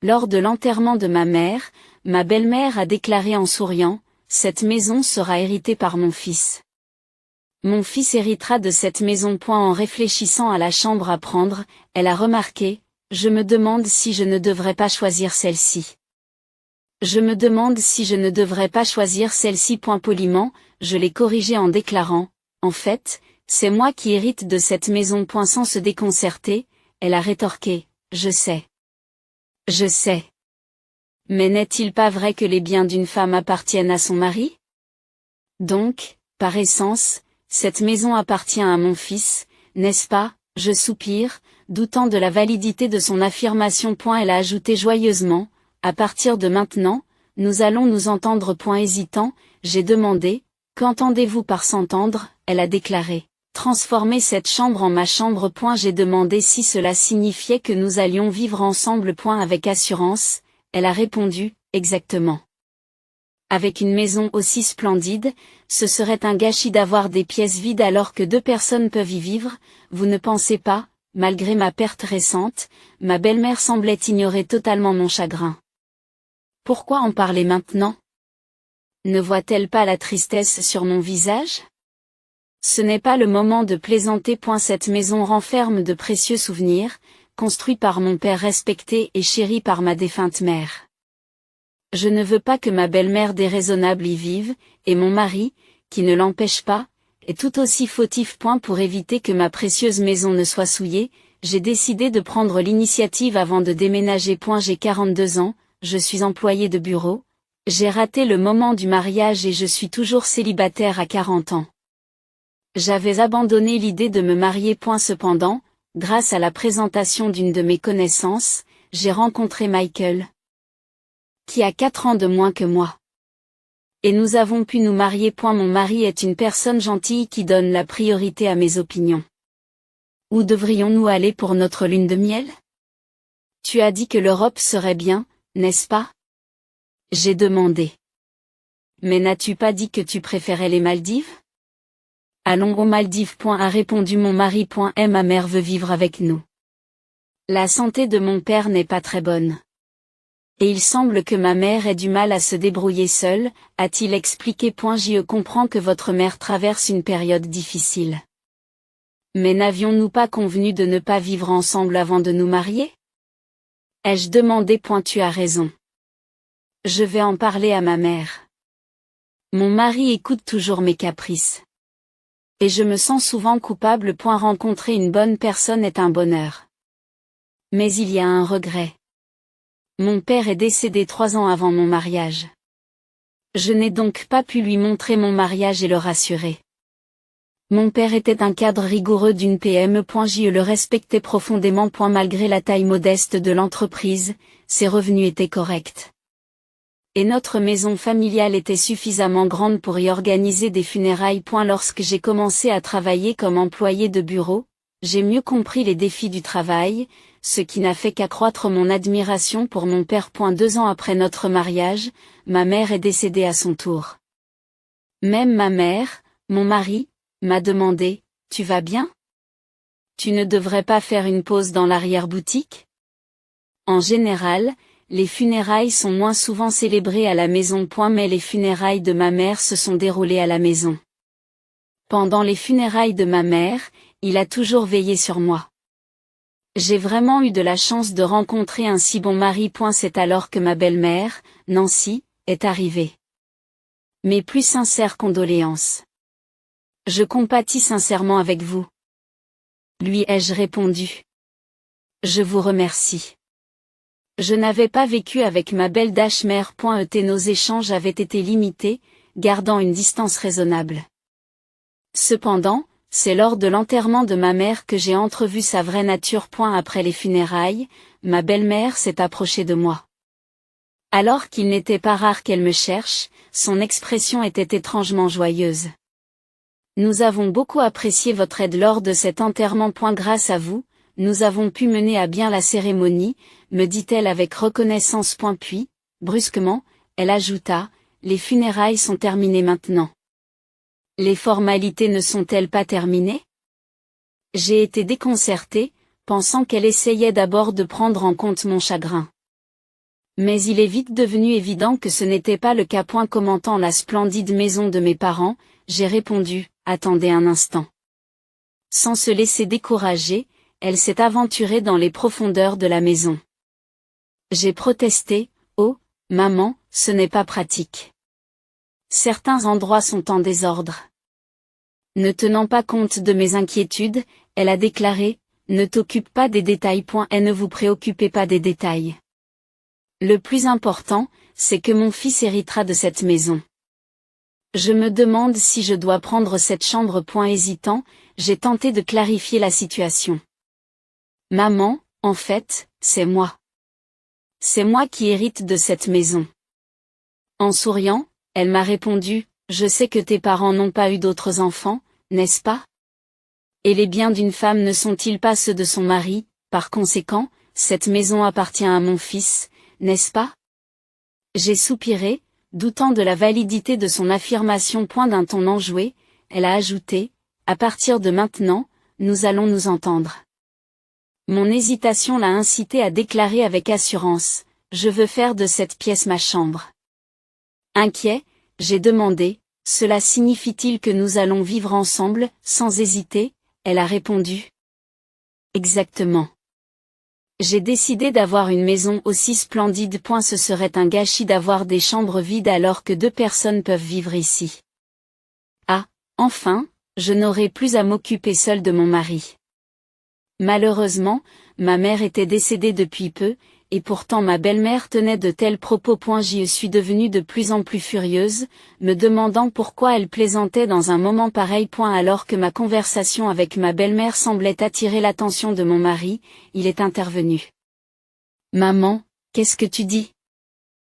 Lors de l'enterrement de ma belle-mère a déclaré en souriant, « Cette maison sera héritée par mon fils. Mon fils héritera de cette maison. » En réfléchissant à la chambre à prendre, elle a remarqué, « Je me demande si je ne devrais pas choisir celle-ci. Je me demande si je ne devrais pas choisir celle-ci. » Poliment, je l'ai corrigée en déclarant, « En fait, c'est moi qui hérite de cette maison. » Sans se déconcerter, elle a rétorqué, « Je sais. Je sais. Mais n'est-il pas vrai que les biens d'une femme appartiennent à son mari? Donc, par essence, cette maison appartient à mon fils, n'est-ce pas? Je soupire, doutant de la validité de son affirmation. Elle a ajouté joyeusement, « À partir de maintenant, nous allons nous entendre. » Hésitant, j'ai demandé, « Qu'entendez-vous par s'entendre ?» Elle a déclaré, « Transformer cette chambre en ma chambre. » J'ai demandé si cela signifiait que nous allions vivre ensemble. Avec assurance, elle a répondu, « Exactement. Avec une maison aussi splendide, ce serait un gâchis d'avoir des pièces vides alors que 2 personnes peuvent y vivre, vous ne pensez pas? » Malgré ma perte récente, ma belle-mère semblait ignorer totalement mon chagrin. Pourquoi en parler maintenant? Ne voit-elle pas la tristesse sur mon visage? Ce n'est pas le moment de plaisanter. Cette maison renferme de précieux souvenirs, construits par mon père respecté et chéri par ma défunte mère. Je ne veux pas que ma belle-mère déraisonnable y vive, et mon mari, qui ne l'empêche pas, est tout aussi fautif. Pour éviter que ma précieuse maison ne soit souillée, j'ai décidé de prendre l'initiative avant de déménager. J'ai 42 ans, je suis employé de bureau, j'ai raté le moment du mariage et je suis toujours célibataire à 40 ans. J'avais abandonné l'idée de me marier. Cependant, grâce à la présentation d'une de mes connaissances, j'ai rencontré Michael, qui a 4 ans de moins que moi. Et nous avons pu nous marier. Mon mari est une personne gentille qui donne la priorité à mes opinions. Où devrions-nous aller pour notre lune de miel? Tu as dit que l'Europe serait bien, n'est-ce pas? J'ai demandé. Mais n'as-tu pas dit que tu préférais les Maldives? Allons aux Maldives. A répondu mon mari. Et ma mère veut vivre avec nous. La santé de mon père n'est pas très bonne. Et il semble que ma mère ait du mal à se débrouiller seule, a-t-il expliqué. Je comprends que votre mère traverse une période difficile. Mais n'avions-nous pas convenu de ne pas vivre ensemble avant de nous marier? Ai-je demandé. Tu as raison. Je vais en parler à ma mère. Mon mari écoute toujours mes caprices. Et je me sens souvent coupable. Rencontrer une bonne personne est un bonheur. Mais il y a un regret. Mon père est décédé 3 ans avant mon mariage. Je n'ai donc pas pu lui montrer mon mariage et le rassurer. Mon père était un cadre rigoureux d'une PME. Je le respectais profondément. Malgré la taille modeste de l'entreprise, ses revenus étaient corrects. Et notre maison familiale était suffisamment grande pour y organiser des funérailles. Lorsque j'ai commencé à travailler comme employé de bureau, j'ai mieux compris les défis du travail, ce qui n'a fait qu'accroître mon admiration pour mon père. 2 ans après notre mariage, ma mère est décédée à son tour. Même ma mère, mon mari, m'a demandé, « Tu vas bien? Tu ne devrais pas faire une pause dans l'arrière-boutique? » En général, les funérailles sont moins souvent célébrées à la maison. Mais les funérailles de ma mère se sont déroulées à la maison. Pendant les funérailles de ma mère, il a toujours veillé sur moi. J'ai vraiment eu de la chance de rencontrer un si bon mari. C'est alors que ma belle-mère, Nancy, est arrivée. Mes plus sincères condoléances. Je compatis sincèrement avec vous. Lui ai-je répondu. Je vous remercie. Je n'avais pas vécu avec ma belle mère. Nos échanges avaient été limités, gardant une distance raisonnable. Cependant, c'est lors de l'enterrement de ma mère que j'ai entrevu sa vraie nature. Après les funérailles, ma belle-mère s'est approchée de moi. Alors qu'il n'était pas rare qu'elle me cherche, son expression était étrangement joyeuse. Nous avons beaucoup apprécié votre aide lors de cet enterrement. Grâce à vous, nous avons pu mener à bien la cérémonie, me dit-elle avec reconnaissance. Puis, brusquement, elle ajouta, les funérailles sont terminées maintenant. Les formalités ne sont-elles pas terminées? J'ai été déconcertée, pensant qu'elle essayait d'abord de prendre en compte mon chagrin. Mais il est vite devenu évident que ce n'était pas le cas. Commentant la splendide maison de mes parents, j'ai répondu, attendez un instant. Sans se laisser décourager, elle s'est aventurée dans les profondeurs de la maison. J'ai protesté, oh, maman, ce n'est pas pratique. Certains endroits sont en désordre. Ne tenant pas compte de mes inquiétudes, elle a déclaré, ne t'occupe pas des détails. Et ne vous préoccupez pas des détails. Le plus important, c'est que mon fils héritera de cette maison. Je me demande si je dois prendre cette chambre. Hésitant, j'ai tenté de clarifier la situation. Maman, en fait, c'est moi. C'est moi qui hérite de cette maison. En souriant, elle m'a répondu, je sais que tes parents n'ont pas eu d'autres enfants, n'est-ce pas? Et les biens d'une femme ne sont-ils pas ceux de son mari, par conséquent, cette maison appartient à mon fils, n'est-ce pas? J'ai soupiré, doutant de la validité de son affirmation. D'un ton enjoué, elle a ajouté, à partir de maintenant, nous allons nous entendre. Mon hésitation l'a incité à déclarer avec assurance, je veux faire de cette pièce ma chambre. Inquiet, j'ai demandé, cela signifie-t-il que nous allons vivre ensemble? Sans hésiter, elle a répondu. Exactement. J'ai décidé d'avoir une maison aussi splendide. Ce serait un gâchis d'avoir des chambres vides alors que 2 personnes peuvent vivre ici. Ah, enfin, je n'aurai plus à m'occuper seule de mon mari. Malheureusement, ma mère était décédée depuis peu, et pourtant ma belle-mère tenait de tels propos. J'y suis devenue de plus en plus furieuse, me demandant pourquoi elle plaisantait dans un moment pareil. Alors que ma conversation avec ma belle-mère semblait attirer l'attention de mon mari, il est intervenu. Maman, qu'est-ce que tu dis?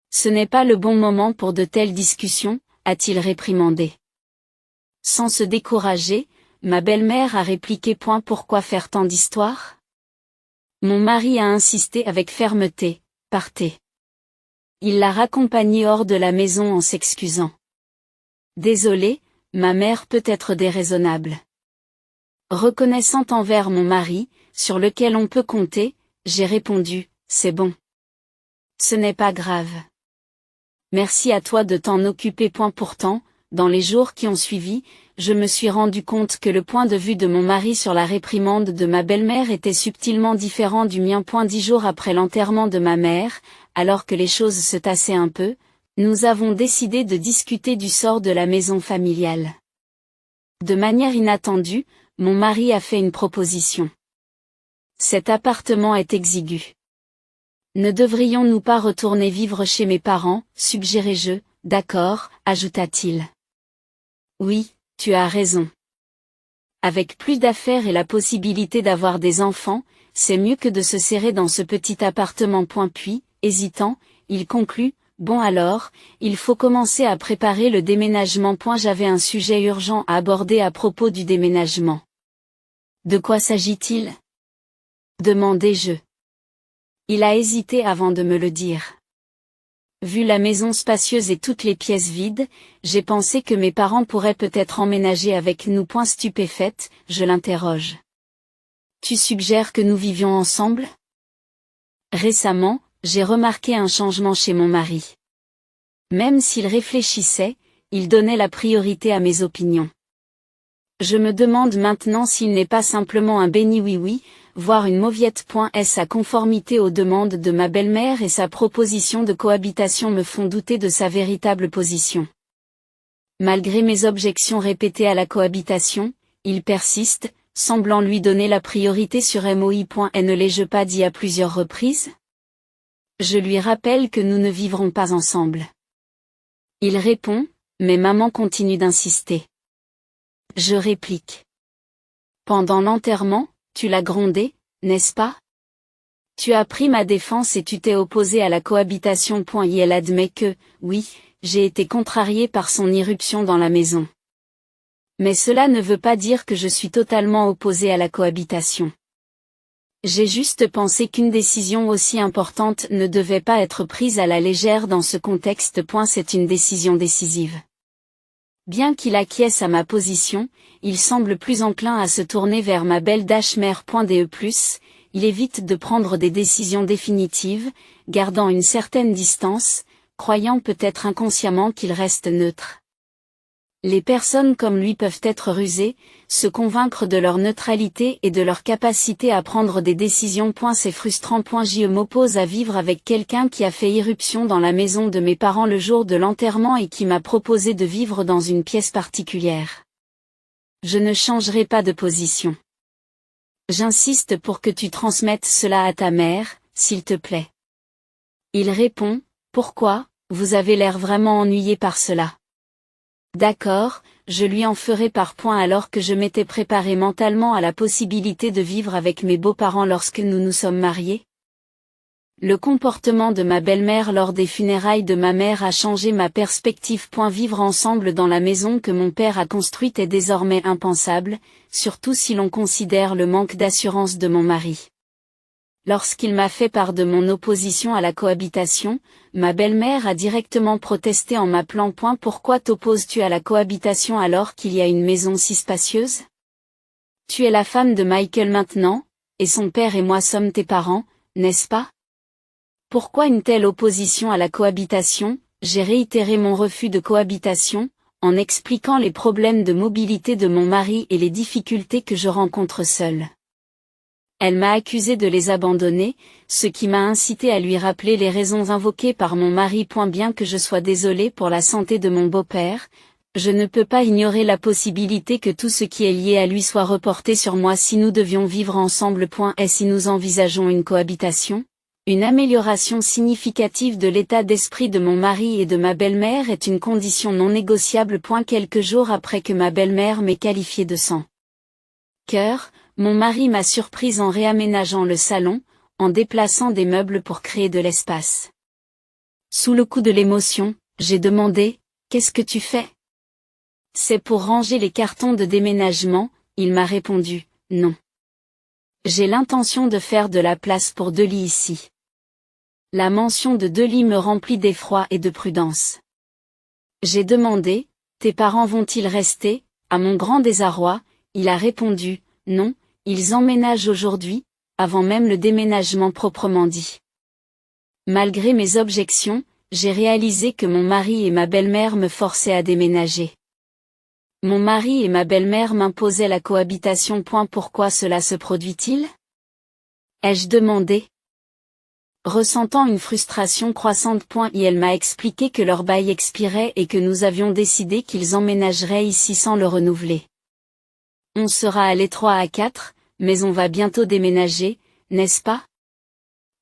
Ce n'est pas le bon moment pour de telles discussions, a-t-il réprimandé. Sans se décourager, ma belle-mère a répliqué. Pourquoi faire tant d'histoires? Mon mari a insisté avec fermeté, partez. Il l'a raccompagnée hors de la maison en s'excusant. Désolée, ma mère peut être déraisonnable. Reconnaissante envers mon mari, sur lequel on peut compter, j'ai répondu, c'est bon. Ce n'est pas grave. Merci à toi de t'en occuper. Pourtant, dans les jours qui ont suivi, je me suis rendu compte que le point de vue de mon mari sur la réprimande de ma belle-mère était subtilement différent du mien. 10 jours après l'enterrement de ma mère, alors que les choses se tassaient un peu, nous avons décidé de discuter du sort de la maison familiale. De manière inattendue, mon mari a fait une proposition. Cet appartement est exigu. Ne devrions-nous pas retourner vivre chez mes parents, suggérai-je, d'accord, ajouta-t-il. Oui, tu as raison. Avec plus d'affaires et la possibilité d'avoir des enfants, c'est mieux que de se serrer dans ce petit appartement. Puis, hésitant, il conclut, bon alors, il faut commencer à préparer le déménagement. J'avais un sujet urgent à aborder à propos du déménagement. De quoi s'agit-il? Demandai-je. Il a hésité avant de me le dire. Vu la maison spacieuse et toutes les pièces vides, j'ai pensé que mes parents pourraient peut-être emménager avec nous. Stupéfaite, je l'interroge. Tu suggères que nous vivions ensemble? Récemment, j'ai remarqué un changement chez mon mari. Même s'il réfléchissait, il donnait la priorité à mes opinions. Je me demande maintenant s'il n'est pas simplement un béni oui-oui, voire une mauviette. Sa conformité aux demandes de ma belle-mère et sa proposition de cohabitation me font douter de sa véritable position. Malgré mes objections répétées à la cohabitation, il persiste, semblant lui donner la priorité sur moi. Ne l'ai-je pas dit à plusieurs reprises? Je lui rappelle que nous ne vivrons pas ensemble. Il répond, mais maman continue d'insister. Je réplique. Pendant l'enterrement, tu l'as grondé, n'est-ce pas? Tu as pris ma défense et tu t'es opposé à la cohabitation. Et elle admet que, oui, j'ai été contrariée par son irruption dans la maison. Mais cela ne veut pas dire que je suis totalement opposée à la cohabitation. J'ai juste pensé qu'une décision aussi importante ne devait pas être prise à la légère dans ce contexte. C'est une décision décisive. Bien qu'il acquiesce à ma position, il semble plus enclin à se tourner vers ma belle mère. il évite de prendre des décisions définitives, gardant une certaine distance, croyant peut-être inconsciemment qu'il reste neutre. Les personnes comme lui peuvent être rusées, se convaincre de leur neutralité et de leur capacité à prendre des décisions. C'est frustrant. Je m'oppose à vivre avec quelqu'un qui a fait irruption dans la maison de mes parents le jour de l'enterrement et qui m'a proposé de vivre dans une pièce particulière. Je ne changerai pas de position. J'insiste pour que tu transmettes cela à ta mère, s'il te plaît. Il répond, pourquoi, vous avez l'air vraiment ennuyé par cela. D'accord, je lui en ferai part. Alors que je m'étais préparé mentalement à la possibilité de vivre avec mes beaux-parents lorsque nous nous sommes mariés. Le comportement de ma belle-mère lors des funérailles de ma mère a changé ma perspective. Vivre ensemble dans la maison que mon père a construite est désormais impensable, surtout si l'on considère le manque d'assurance de mon mari. Lorsqu'il m'a fait part de mon opposition à la cohabitation, ma belle-mère a directement protesté en m'appelant. Pourquoi t'opposes-tu à la cohabitation alors qu'il y a une maison si spacieuse? Tu es la femme de Michael maintenant, et son père et moi sommes tes parents, n'est-ce pas? Pourquoi une telle opposition à la cohabitation? J'ai réitéré mon refus de cohabitation, en expliquant les problèmes de mobilité de mon mari et les difficultés que je rencontre seule. Elle m'a accusé de les abandonner, ce qui m'a incité à lui rappeler les raisons invoquées par mon mari. Bien que je sois désolée pour la santé de mon beau-père, je ne peux pas ignorer la possibilité que tout ce qui est lié à lui soit reporté sur moi si nous devions vivre ensemble. Et si nous envisageons une cohabitation? Une amélioration significative de l'état d'esprit de mon mari et de ma belle-mère est une condition non négociable. Quelques jours après que ma belle-mère m'ait qualifiée de sang cœur, mon mari m'a surprise en réaménageant le salon, en déplaçant des meubles pour créer de l'espace. Sous le coup de l'émotion, j'ai demandé, « Qu'est-ce que tu fais ?» C'est pour ranger les cartons de déménagement, il m'a répondu, « Non. J'ai l'intention de faire de la place pour 2 lits ici. » La mention de 2 lits me remplit d'effroi et de prudence. J'ai demandé, « Tes parents vont-ils rester ?» À mon grand désarroi, il a répondu, « Non, ils emménagent aujourd'hui, avant même le déménagement proprement dit. » Malgré mes objections, j'ai réalisé que mon mari et ma belle-mère me forçaient à déménager. Mon mari et ma belle-mère m'imposaient la cohabitation. Pourquoi cela se produit-il? Ai-je demandé. Ressentant une frustration croissante. Elle m'a expliqué que leur bail expirait et que nous avions décidé qu'ils emménageraient ici sans le renouveler. On sera à l'étroit à 4, mais on va bientôt déménager, n'est-ce pas?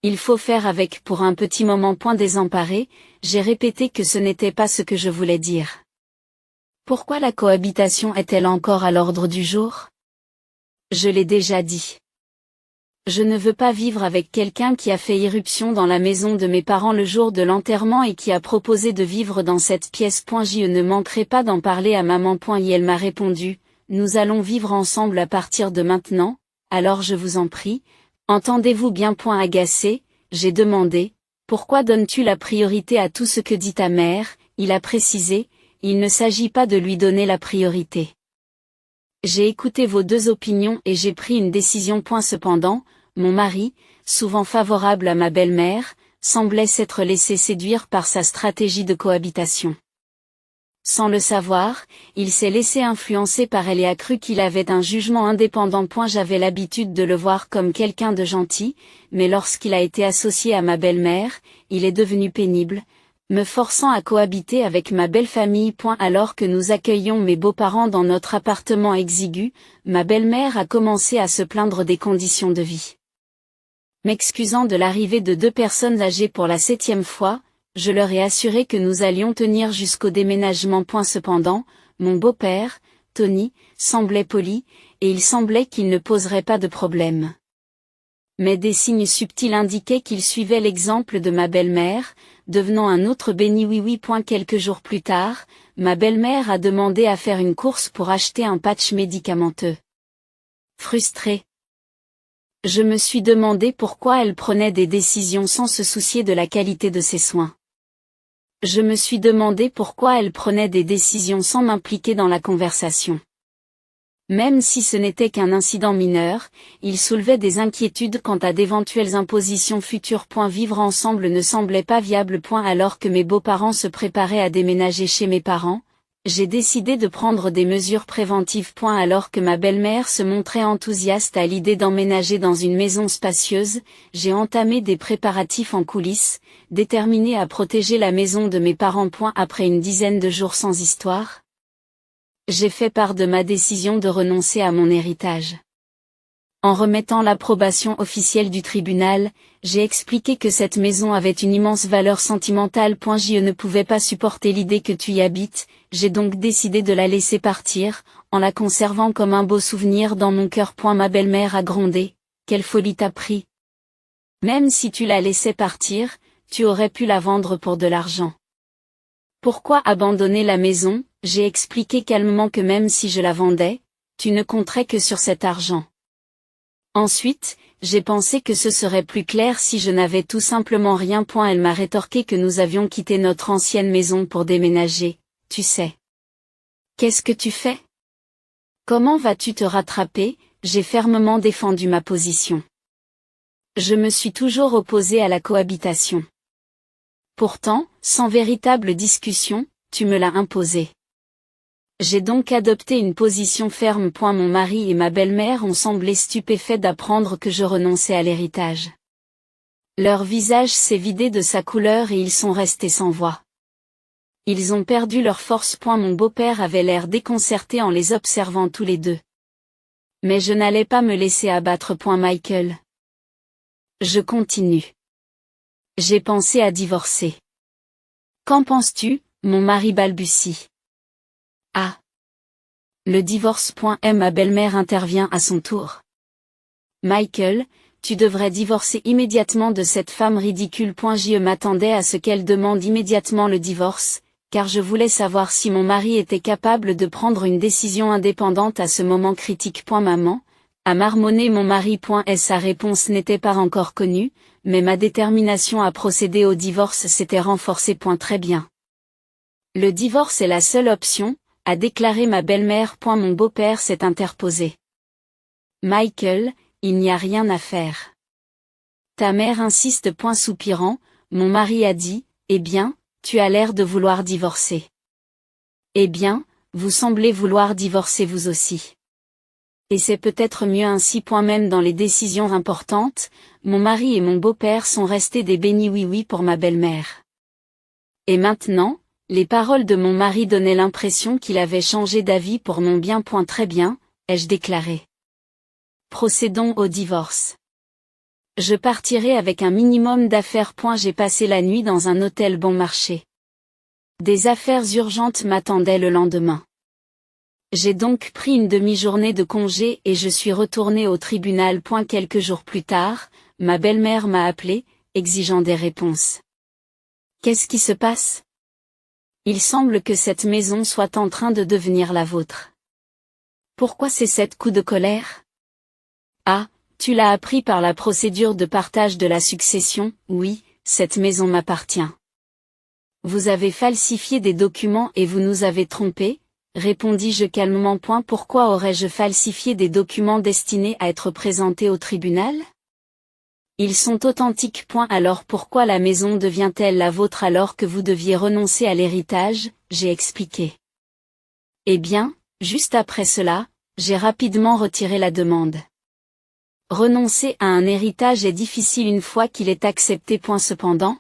Il faut faire avec pour un petit moment. Désemparé, j'ai répété que ce n'était pas ce que je voulais dire. Pourquoi la cohabitation est-elle encore à l'ordre du jour? Je l'ai déjà dit. Je ne veux pas vivre avec quelqu'un qui a fait irruption dans la maison de mes parents le jour de l'enterrement et qui a proposé de vivre dans cette pièce. Je ne manquerai pas d'en parler à maman. Elle m'a répondu, nous allons vivre ensemble à partir de maintenant, alors je vous en prie, entendez-vous bien. Agacé, j'ai demandé, pourquoi donnes-tu la priorité à tout ce que dit ta mère? Il a précisé, il ne s'agit pas de lui donner la priorité. J'ai écouté vos 2 opinions et j'ai pris une décision. Cependant, mon mari, souvent favorable à ma belle-mère, semblait s'être laissé séduire par sa stratégie de cohabitation. Sans le savoir, il s'est laissé influencer par elle et a cru qu'il avait un jugement indépendant. J'avais l'habitude de le voir comme quelqu'un de gentil, mais lorsqu'il a été associé à ma belle-mère, il est devenu pénible, me forçant à cohabiter avec ma belle famille. Alors que nous accueillions mes beaux-parents dans notre appartement exigu, ma belle-mère a commencé à se plaindre des conditions de vie. M'excusant de l'arrivée de 2 personnes âgées pour la 7e fois, je leur ai assuré que nous allions tenir jusqu'au déménagement. Cependant, mon beau-père, Tony, semblait poli, et il semblait qu'il ne poserait pas de problème. Mais des signes subtils indiquaient qu'il suivait l'exemple de ma belle-mère, devenant un autre béni oui. Quelques jours plus tard, ma belle-mère a demandé à faire une course pour acheter un patch médicamenteux. Frustrée, je me suis demandé pourquoi elle prenait des décisions sans se soucier de la qualité de ses soins. Je me suis demandé pourquoi elle prenait des décisions sans m'impliquer dans la conversation. Même si ce n'était qu'un incident mineur, il soulevait des inquiétudes quant à d'éventuelles impositions futures. Vivre ensemble ne semblait pas viable. Alors que mes beaux-parents se préparaient à déménager chez mes parents, j'ai décidé de prendre des mesures préventives. Alors que ma belle-mère se montrait enthousiaste à l'idée d'emménager dans une maison spacieuse, j'ai entamé des préparatifs en coulisses, déterminé à protéger la maison de mes parents. Après une dizaine de jours sans histoire, j'ai fait part de ma décision de renoncer à mon héritage. En remettant l'approbation officielle du tribunal, j'ai expliqué que cette maison avait une immense valeur sentimentale. Je ne pouvais pas supporter l'idée que tu y habites, j'ai donc décidé de la laisser partir, en la conservant comme un beau souvenir dans mon cœur. Ma belle-mère a grondé. Quelle folie t'as pris? Même si tu la laissais partir, tu aurais pu la vendre pour de l'argent. Pourquoi abandonner la maison? J'ai expliqué calmement que même si je la vendais, tu ne compterais que sur cet argent. Ensuite, j'ai pensé que ce serait plus clair si je n'avais tout simplement rien. Elle m'a rétorqué que nous avions quitté notre ancienne maison pour déménager, tu sais. Qu'est-ce que tu fais? Comment vas-tu te rattraper? J'ai fermement défendu ma position. Je me suis toujours opposée à la cohabitation. Pourtant, sans véritable discussion, tu me l'as imposé. J'ai donc adopté une position ferme. Mon mari et ma belle-mère ont semblé stupéfaits d'apprendre que je renonçais à l'héritage. Leur visage s'est vidé de sa couleur et ils sont restés sans voix. Ils ont perdu leur force. Mon beau-père avait l'air déconcerté en les observant tous les deux. Mais je n'allais pas me laisser abattre. Michael. Je continue. J'ai pensé à divorcer. Qu'en penses-tu, mon mari balbutie. Ah. Le divorce. Ma belle-mère intervient à son tour. Michael, tu devrais divorcer immédiatement de cette femme ridicule. Je m'attendais à ce qu'elle demande immédiatement le divorce, car je voulais savoir si mon mari était capable de prendre une décision indépendante à ce moment critique. Maman, a marmonné mon mari. Sa réponse n'était pas encore connue, mais ma détermination à procéder au divorce s'était renforcée. Très bien. Le divorce est la seule option, a déclaré ma belle-mère. Mon beau-père s'est interposé. Michael, il n'y a rien à faire. Ta mère insiste. Soupirant, mon mari a dit, eh bien, tu as l'air de vouloir divorcer. Eh bien, vous semblez vouloir divorcer vous aussi. Et c'est peut-être mieux ainsi. Même dans les décisions importantes, mon mari et mon beau-père sont restés des bénis oui pour ma belle-mère. Et maintenant, les paroles de mon mari donnaient l'impression qu'il avait changé d'avis pour mon bien. Très bien, ai-je déclaré. Procédons au divorce. Je partirai avec un minimum d'affaires. J'ai passé la nuit dans un hôtel bon marché. Des affaires urgentes m'attendaient le lendemain. J'ai donc pris une demi-journée de congé et je suis retourné au tribunal. Quelques jours plus tard, ma belle-mère m'a appelé, exigeant des réponses. Qu'est-ce qui se passe? Il semble que cette maison soit en train de devenir la vôtre. Pourquoi ces 7 coups de colère? Ah, tu l'as appris par la procédure de partage de la succession. Oui, cette maison m'appartient. Vous avez falsifié des documents et vous nous avez trompés, répondis-je calmement. Pourquoi aurais-je falsifié des documents destinés à être présentés au tribunal? Ils sont authentiques. Alors pourquoi la maison devient-elle la vôtre alors que vous deviez renoncer à l'héritage? J'ai expliqué. Eh bien, juste après cela, j'ai rapidement retiré la demande. Renoncer à un héritage est difficile une fois qu'il est accepté. Cependant,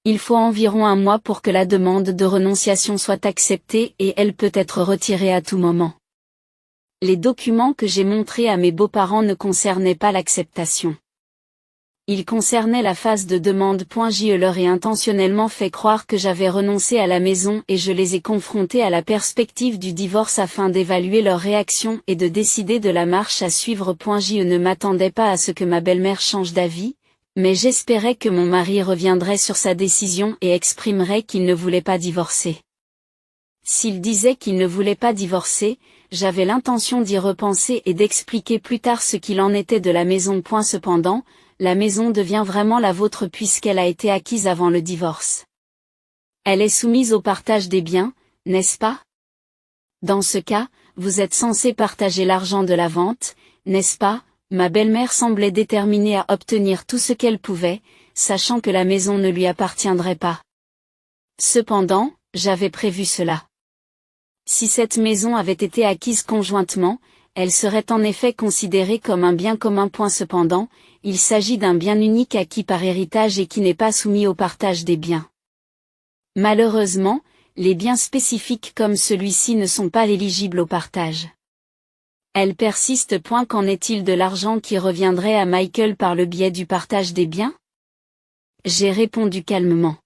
il faut environ un mois pour que la demande de renonciation soit acceptée et elle peut être retirée à tout moment. Les documents que j'ai montrés à mes beaux-parents ne concernaient pas l'acceptation. Ils concernaient la phase de demande. Je leur ai intentionnellement fait croire que j'avais renoncé à la maison et je les ai confrontés à la perspective du divorce afin d'évaluer leur réaction et de décider de la marche à suivre. Je ne m'attendais pas à ce que ma belle-mère change d'avis, mais j'espérais que mon mari reviendrait sur sa décision et exprimerait qu'il ne voulait pas divorcer. S'il disait qu'il ne voulait pas divorcer, j'avais l'intention d'y repenser et d'expliquer plus tard ce qu'il en était de la maison. Cependant, la maison devient vraiment la vôtre puisqu'elle a été acquise avant le divorce. Elle est soumise au partage des biens, n'est-ce pas? Dans ce cas, vous êtes censé partager l'argent de la vente, n'est-ce pas? Ma belle-mère semblait déterminée à obtenir tout ce qu'elle pouvait, sachant que la maison ne lui appartiendrait pas. Cependant, j'avais prévu cela. Si cette maison avait été acquise conjointement, elle serait en effet considérée comme un bien commun. Cependant, il s'agit d'un bien unique acquis par héritage et qui n'est pas soumis au partage des biens. Malheureusement, les biens spécifiques comme celui-ci ne sont pas éligibles au partage. Elle persiste. Qu'en est-il de l'argent qui reviendrait à Michael par le biais du partage des biens? J'ai répondu calmement.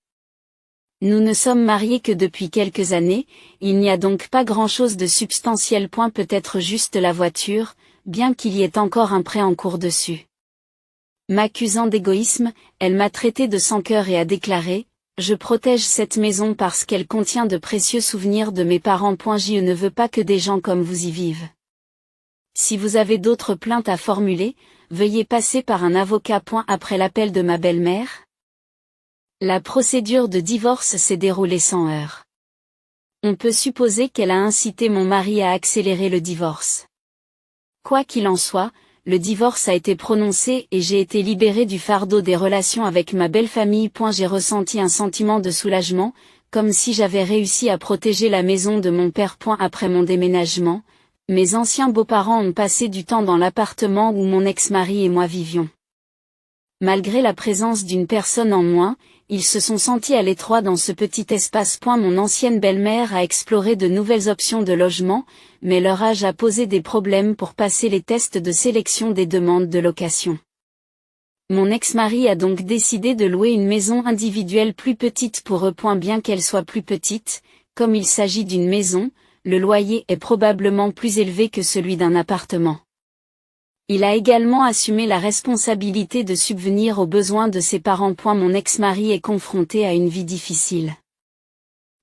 Nous ne sommes mariés que depuis quelques années, il n'y a donc pas grand-chose de substantiel. Peut-être juste la voiture, bien qu'il y ait encore un prêt en cours dessus. M'accusant d'égoïsme, elle m'a traité de sans-cœur et a déclaré: je protège cette maison parce qu'elle contient de précieux souvenirs de mes parents. Je ne veux pas que des gens comme vous y vivent. Si vous avez d'autres plaintes à formuler, veuillez passer par un avocat. Après l'appel de ma belle-mère, la procédure de divorce s'est déroulée sans heurts. On peut supposer qu'elle a incité mon mari à accélérer le divorce. Quoi qu'il en soit, le divorce a été prononcé et j'ai été libérée du fardeau des relations avec ma belle famille. J'ai ressenti un sentiment de soulagement, comme si j'avais réussi à protéger la maison de mon père. Après mon déménagement, mes anciens beaux-parents ont passé du temps dans l'appartement où mon ex-mari et moi vivions. Malgré la présence d'une personne en moins, ils se sont sentis à l'étroit dans ce petit espace. Mon ancienne belle-mère a exploré de nouvelles options de logement, mais leur âge a posé des problèmes pour passer les tests de sélection des demandes de location. Mon ex-mari a donc décidé de louer une maison individuelle plus petite pour eux. Bien qu'elle soit plus petite, comme il s'agit d'une maison, le loyer est probablement plus élevé que celui d'un appartement. Il a également assumé la responsabilité de subvenir aux besoins de ses parents. Mon ex-mari est confronté à une vie difficile.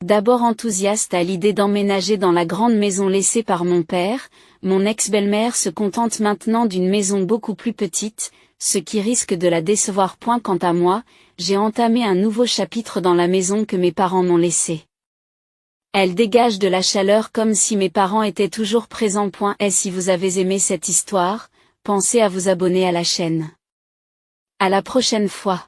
D'abord enthousiaste à l'idée d'emménager dans la grande maison laissée par mon père, mon ex-belle-mère se contente maintenant d'une maison beaucoup plus petite, ce qui risque de la décevoir. Quant à moi, j'ai entamé un nouveau chapitre dans la maison que mes parents m'ont laissée. Elle dégage de la chaleur comme si mes parents étaient toujours présents. Et si vous avez aimé cette histoire, pensez à vous abonner à la chaîne. À la prochaine fois.